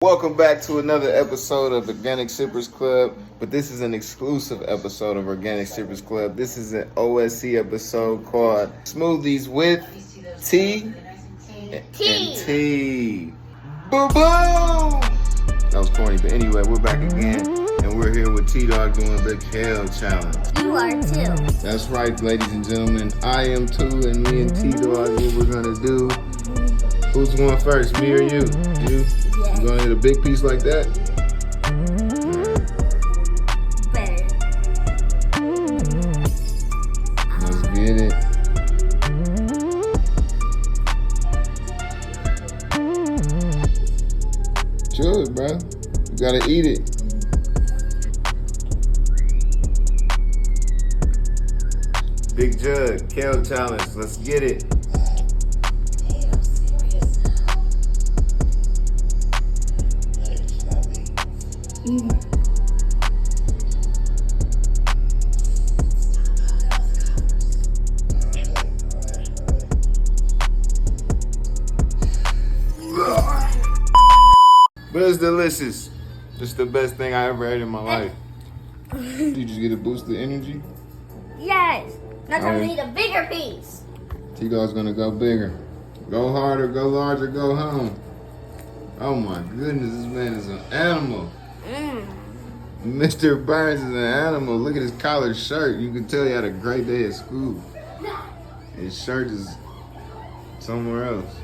Welcome back to another episode of Organic Sippers Club, but this is an exclusive episode of Organic Sippers Club. This is an O.S.C episode called Smoothies with T and T. Boom, boom! That was corny, but anyway, we're back again, and we're here with T-Dawg doing the Kale challenge. You are too. That's right, ladies and gentlemen. I am too, and me and T-Dawg, what we're gonna do. Who's going first, me or you? You? You gonna eat a big piece like that? Better. Let's get it. Chew it, bro. You gotta eat it. Big jug, Kale challenge. Let's get it. But it's delicious. It's the best thing I ever ate in my life. Did you just get a boost of energy? Yes. Now I'm gonna eat a bigger piece. T-Dawg's gonna go bigger. Go harder, go larger, go home. Oh my goodness, this man is an animal. Mr. Burns is an animal. Look at his collared shirt. You can tell he had a great day at school. His shirt is somewhere else.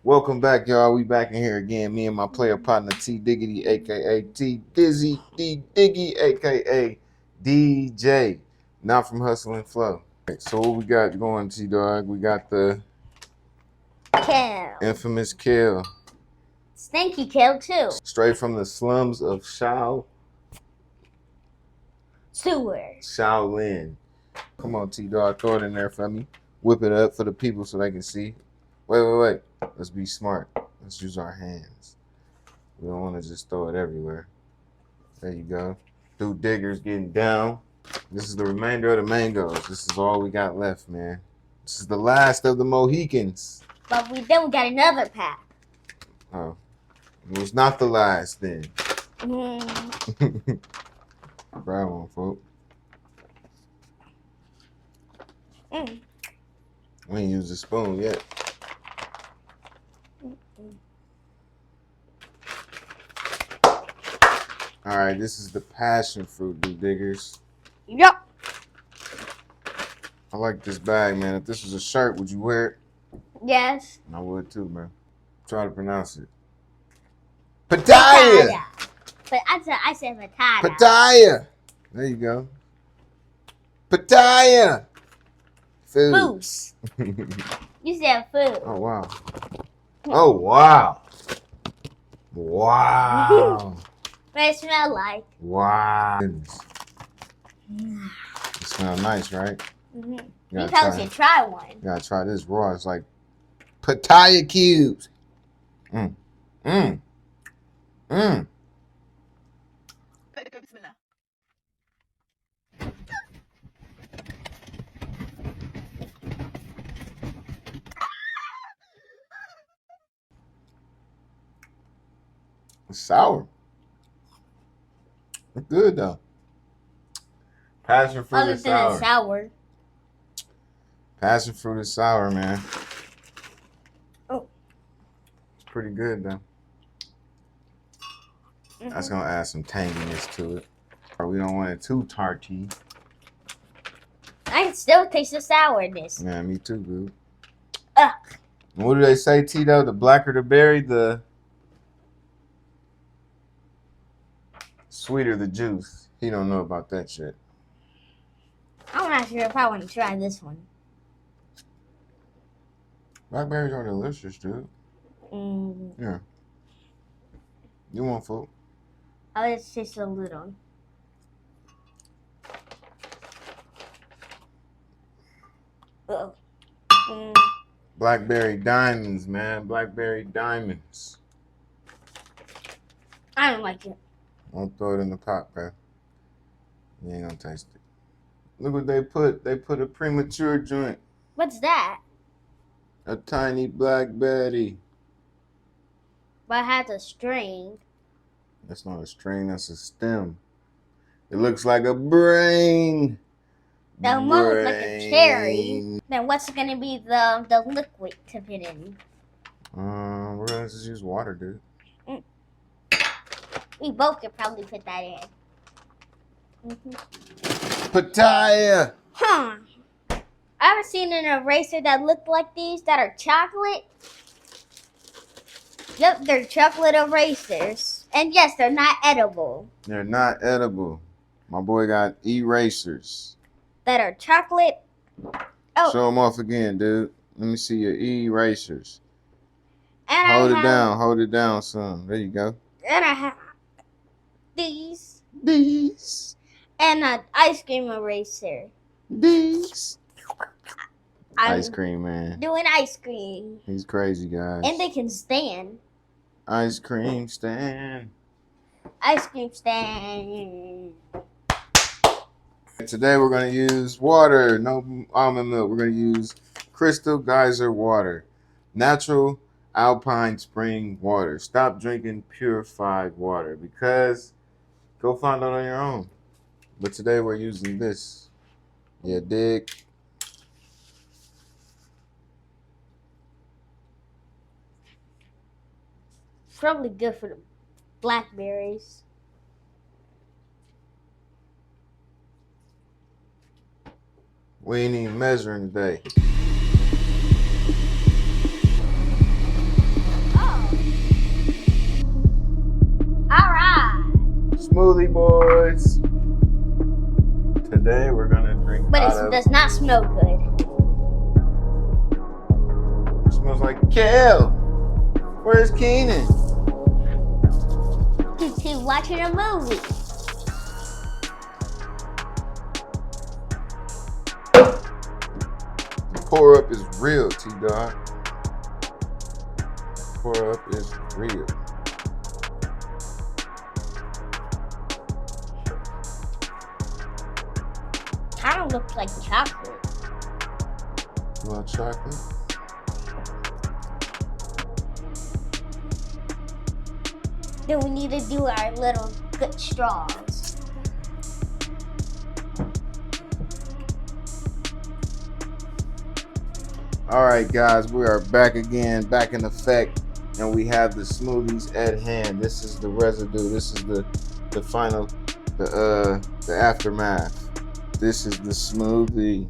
Welcome back, y'all. We back in here again. Me and my player partner, T.Diggity AKA T-Dizzy, D-Diggy AKA DJ. Not from Hustle and Flow. So what we got going, T-Dawg? We got the Kale. infamous Kale. Stinky Kale too. Straight from the slums of Shaolin. Come on, T-Dawg, throw it in there for me. Whip it up for the people so they can see. Wait. Let's be smart. Let's use our hands. We don't want to just throw it everywhere. There you go. Dude Digger's getting down. This is the remainder of the mangoes. This is all we got left, man. This is the last of the Mohicans. But then we got another pack. Oh. It was not the last then. Grab one, folks. We ain't used a spoon yet. All right, this is the passion fruit, Dude Diggers. Yep. I like this bag, man. If this was a shirt, would you wear it? Yes. I would too, man. Try to pronounce it. Pataya! But I said patata. Pataya! There you go. Pataya! Foods. You said food. Oh, wow. Oh, wow. Wow. What it smell like? Wow. It smells nice, right? You probably should try one. You gotta try this raw. It's like pataya cubes. It's sour. It's good though. Passion fruit is sour. Sour. Passion fruit is sour, man. Oh. It's pretty good though. That's gonna add some tanginess to it. Or we don't want it too tarty. I can still taste the sourness. Yeah, me too, dude. What do they say, Tito? The blacker the berry, the sweeter the juice. He don't know about that shit. I'm not sure if I want to try this one. Blackberries are delicious, dude. Yeah. You want food? Oh, it's just a little. Blackberry diamonds, man. Blackberry diamonds. I don't like it. Don't throw it in the pot, bro. You ain't gonna taste it. Look what they put. They put a premature joint. What's that? A tiny blackberry. but it has a string. That's not a string, that's a stem. It looks like a brain. The one looks like a cherry. Then what's gonna be the liquid to put in? We're gonna just use water, dude. We both could probably put that in. Pitaya. Huh. I haven't seen an eraser that look like these that are chocolate. Yep, they're chocolate erasers. And yes, they're not edible. They're not edible. My boy got erasers. That are chocolate. Oh. Show them off again, dude. Let me see your erasers. And Hold it down, son. There you go. And I have these. And an ice cream eraser. Ice cream, man. Doing ice cream. He's crazy, guys. And they can stand. Ice cream stand. Ice cream stand. Today we're going to use water. No almond milk. We're going to use Crystal Geyser water. Natural alpine spring water. Stop drinking purified water because go find out on your own. But today we're using this. Yeah, dig. Probably good for the blackberries. We ain't even measuring today. Oh. Alright. Smoothie boys. Today we're gonna drink. But it does not smell good. It smells like Kale. Where's Keenan? He's watching a movie. Pour up is real, T-Dawg. Pour up is real. Kind of looks like chocolate. You want chocolate? Then we need to do our little good straws. All right, guys, we are back again, back in effect, and we have the smoothies at hand. This is the residue. This is the final, the aftermath. This is the smoothie.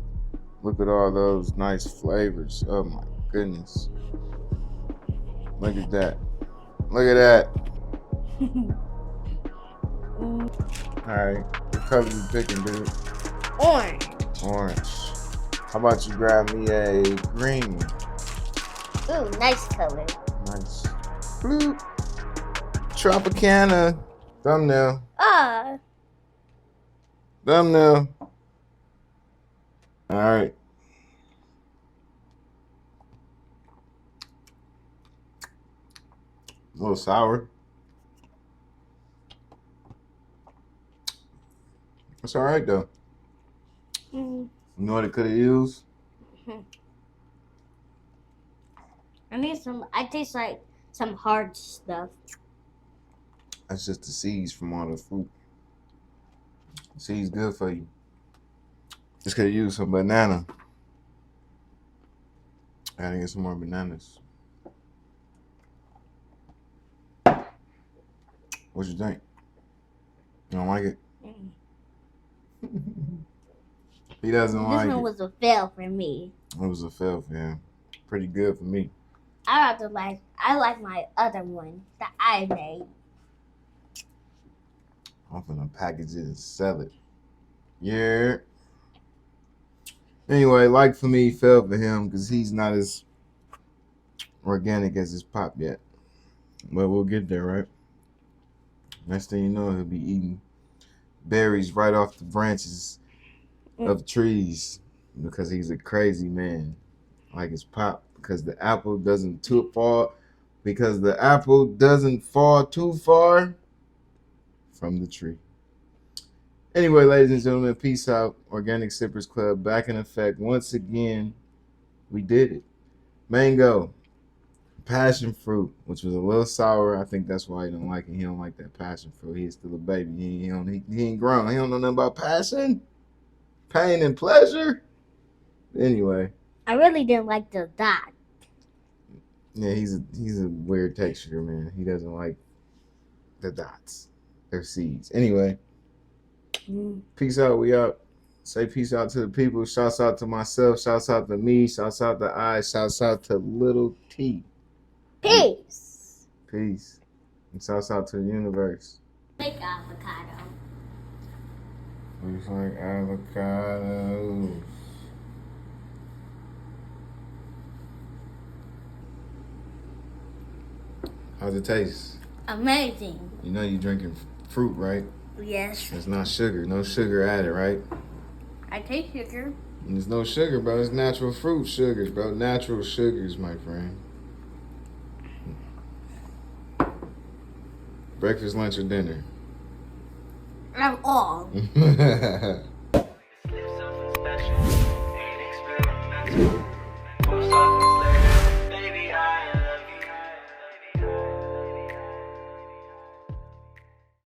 Look at all those nice flavors. Oh my goodness. Look at that. Look at that. All right, what color you picking, dude? Orange. Orange. How about you grab me a green? Ooh, nice color. Nice. Bloop. Tropicana. Thumbnail. Thumbnail. All right. A little sour. It's all right though. Mm-hmm. You know what it could have used? I taste like some hard stuff. That's just the seeds from all the fruit. Seeds good for you. Just could have used some banana. I gotta get some more bananas. What you think? You don't like it? He doesn't like it. This one was a fail for me. It was a fail for him. Pretty good for me. I like my other one that I made. I'm gonna package it and sell it. Yeah. Anyway, like for me, fail for him because he's not as organic as his pop yet. But we'll get there, right? Next thing you know, he'll be eating berries right off the branches of trees because he's a crazy man, like his pop. Because the apple doesn't fall too far from the tree. Anyway, ladies and gentlemen, peace out. Organic Sippers Club back in effect once again. We did it. Mango, passion fruit, which was a little sour. I think that's why he don't like it. He don't like that passion fruit. He's still a baby. He ain't grown. He don't know nothing about passion, pain, and pleasure. Anyway. I really didn't like the dot. Yeah, he's a weird texture, man. He doesn't like the dots. They're seeds. Anyway. Peace out. We out. Say peace out to the people. Shouts out to myself. Shouts out to me. Shouts out to I. Shouts out to little T. Peace. Peace. And shouts out to the universe. Like avocado. Looks like avocados. How's it taste? Amazing. You know you drinking fruit, right? Yes. It's not sugar. No sugar added, right? I taste sugar. And there's no sugar, bro. It's natural fruit sugars, bro. Natural sugars, my friend. Breakfast, lunch, or dinner? I'm all.